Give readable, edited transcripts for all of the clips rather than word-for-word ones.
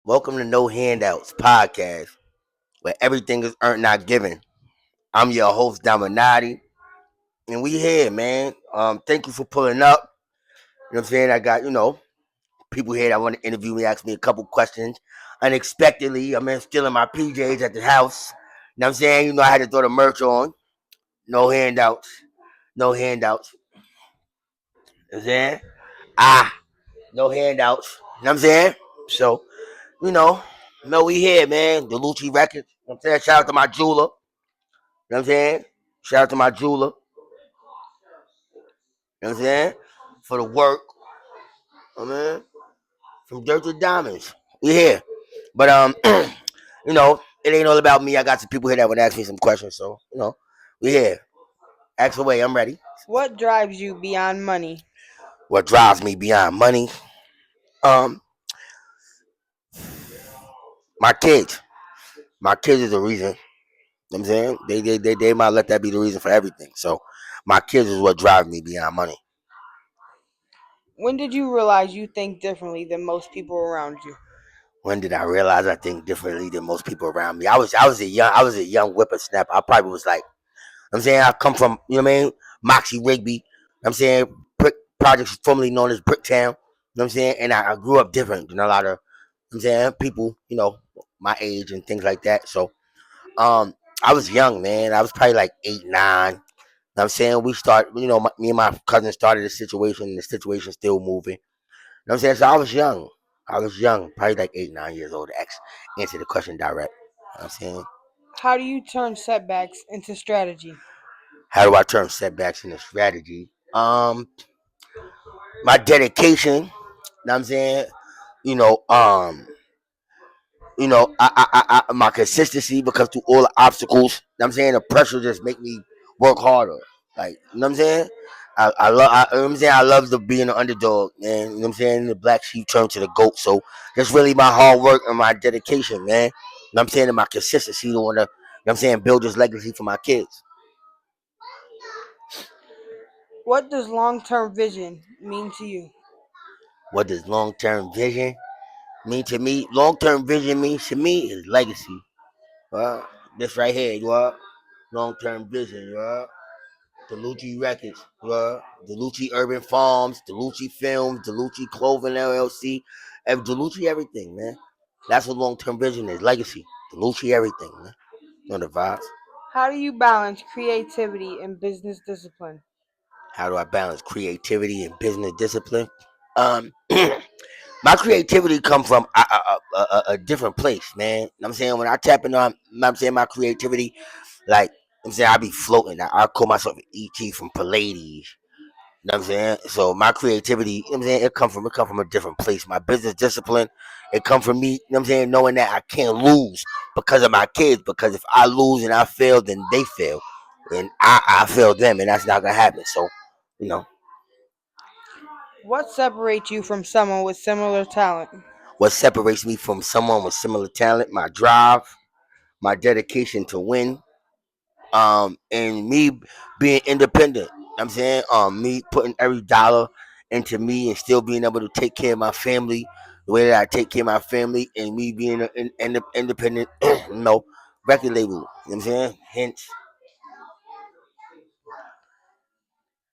Welcome to No Handouts podcast, where everything is earned, not given. I'm your host, Dominati, and we here, man. Thank you for pulling up. You know what I'm saying? I got, people here that want to interview me, ask me a couple questions. Unexpectedly, I'm still in my PJs at the house. You know what I'm saying? I had to throw the merch on. No handouts. No handouts. You know what I'm saying? No handouts. You know what I'm saying? So, you know, we here, man. The Lucci Records. You know what I'm saying? Shout out to my jeweler. You know what I'm saying? Shout out to my jeweler. You know what I'm saying? For the work. You know what I mean? From dirt to diamonds. We here. But it ain't all about me. I got some people here that would ask me some questions. So, we here. Ask away, I'm ready. What drives you beyond money? What drives me beyond money? Um, my kids. My kids is the reason. You know what I'm saying? They might let that be the reason for everything. So my kids is what drives me beyond money. When did you realize you think differently than most people around you? When did I realize I think differently than most people around me? I was a young whippersnapper. I probably was like, I'm saying I come from, Moxie Rigby. I'm saying Brick Projects formerly known as Bricktown. You know what I'm saying? And I grew up different than a lot of, I'm saying, people, my age and things like that. So I was young, man. I was probably like 8, 9. You know what I'm saying? Me and my cousin started a situation, and the situation's still moving. You know what I'm saying? So I was young. Probably like 8, 9 years old to answer the question direct. You know what I'm saying? How do you turn setbacks into strategy? How do I turn setbacks into strategy? My dedication, you know what I'm saying? You know, um, my consistency because through all the obstacles, you know what I'm saying, the pressure just make me work harder. Like, you know what I'm saying? You know what I'm saying, I love the being an underdog, man. You know what I'm saying? The black sheep turned to the goat. So that's really my hard work and my dedication, man. You know what I'm saying? And my consistency to want to, you know what I'm saying, build this legacy for my kids. What does long term vision mean to you? What does long term vision mean to me? Long term vision means to me is legacy. Uh, this right here, you are long term vision, you are Delucci Records, you are Delucci Urban Farms, Delucci Films, Delucci Clothing LLC, and Delucci everything, man. That's what long term vision is, legacy. Delucci everything, man. You know the vibes. How do you balance creativity and business discipline? How do I balance creativity and business discipline? Um, my creativity come from a different place, man. You know what I'm saying when I tap into, I'm saying my creativity, like I'm saying I be floating. I call myself ET from Pallades. You know what I'm saying? So my creativity, you know what I'm saying, it come from a different place. My business discipline, it come from me, you know what I'm saying, knowing that I can't lose because of my kids. Because if I lose and I fail, then they fail. And I fail them, and that's not gonna happen. So, you know, What separates you from someone with similar talent? what separates me from someone with similar talent, my drive, my dedication to win, and me being independent. I'm saying, me putting every dollar into me and still being able to take care of my family the way that I take care of my family, and me being an independent, record label. You know what I'm saying? Hence,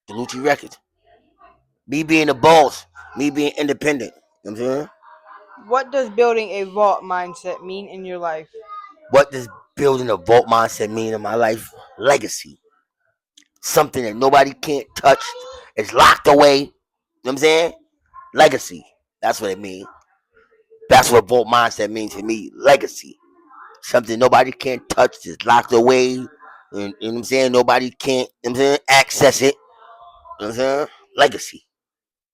Delucci Records. Me being a boss, me being independent. You know what I'm saying? What does building a vault mindset mean in your life? What does building a vault mindset mean in my life? Legacy. Something that nobody can't touch. It's locked away. You know what I'm saying? Legacy. That's what it means. That's what vault mindset means to me. Legacy. Something nobody can't touch. It's locked away. You know what I'm saying? Nobody can't, you know what I'm saying, access it. You know what I'm saying? Legacy.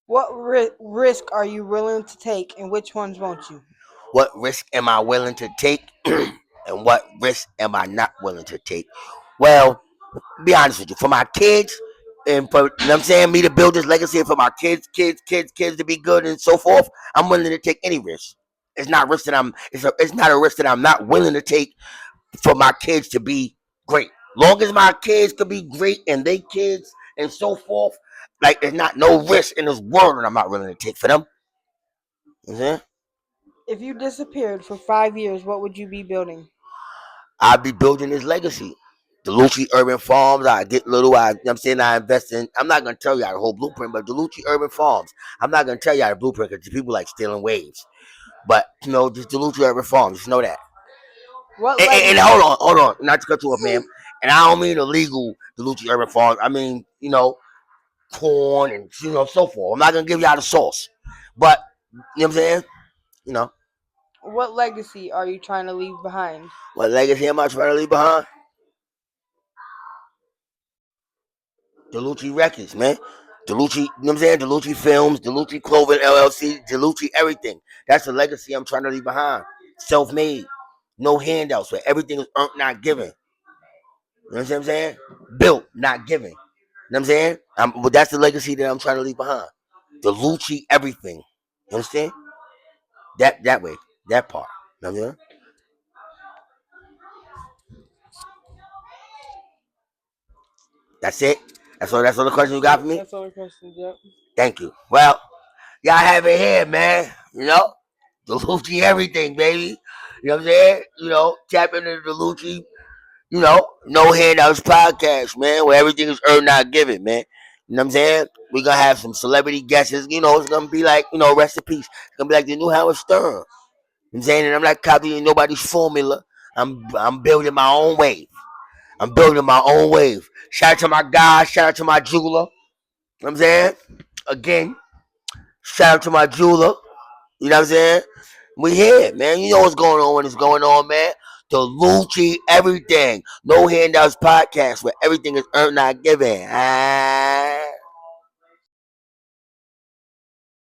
What risk are you willing to take and which ones won't you? What risk am I willing to take? And what risk am I not willing to take? Well, be honest with you, for my kids, and for, you know what I'm saying, me to build this legacy for my kids to be good and so forth, I'm willing to take any risk. It's not risk that it's not a risk that I'm not willing to take for my kids to be great. Long as my kids could be great and they kids and so forth, like there's not no risk in this world that I'm not willing to take for them. You know what I'm saying? If you disappeared for 5 years, what would you be building? I'd be building his legacy. Delucci Urban Farms, I get little, you know what I'm saying, I invest in, I'm not going to tell y'all the whole blueprint, but Delucci Urban Farms, I'm not going to tell y'all the blueprint because people like stealing waves. But, just Delucci Urban Farms, just know that. What And legacy? hold on, not to cut you off, ma'am. And I don't mean illegal Delucci Urban Farms. I mean, corn and, so forth. I'm not going to give y'all the sauce. But, you know what I'm saying? You know, What legacy are you trying to leave behind? what legacy am I trying to leave behind? Delucci Records, man. Delucci, you know what I'm saying? Delucci Films, Delucci Clothing LLC, Delucci everything. That's the legacy I'm trying to leave behind. Self-made, no handouts, where everything is earned, not given. You know what I'm saying? Built, not given. You know what I'm saying? But that's the legacy that I'm trying to leave behind. Deluci everything. You understand? That way, that part. You know what I'm saying? That's it. That's all the questions you got for me? That's all the questions, yep. Thank you. Well, y'all have it here, man. Deluci everything, baby. You know what I'm saying? Tap into the Deluci, no handouts podcast, man, where everything is earned, not given, man. You know what I'm saying? We're gonna have some celebrity guests. It's gonna be like, rest in peace. It's gonna be like the new Howard Stern. You know what I'm saying? And I'm not copying nobody's formula. I'm building my own wave. I'm building my own wave. Shout out to my guy, shout out to my jeweler. You know what I'm saying? Again, shout out to my jeweler. You know what I'm saying? We here, man. You know what's going on when it's going on, man. Deluci everything. No handouts podcast where everything is earned, not given.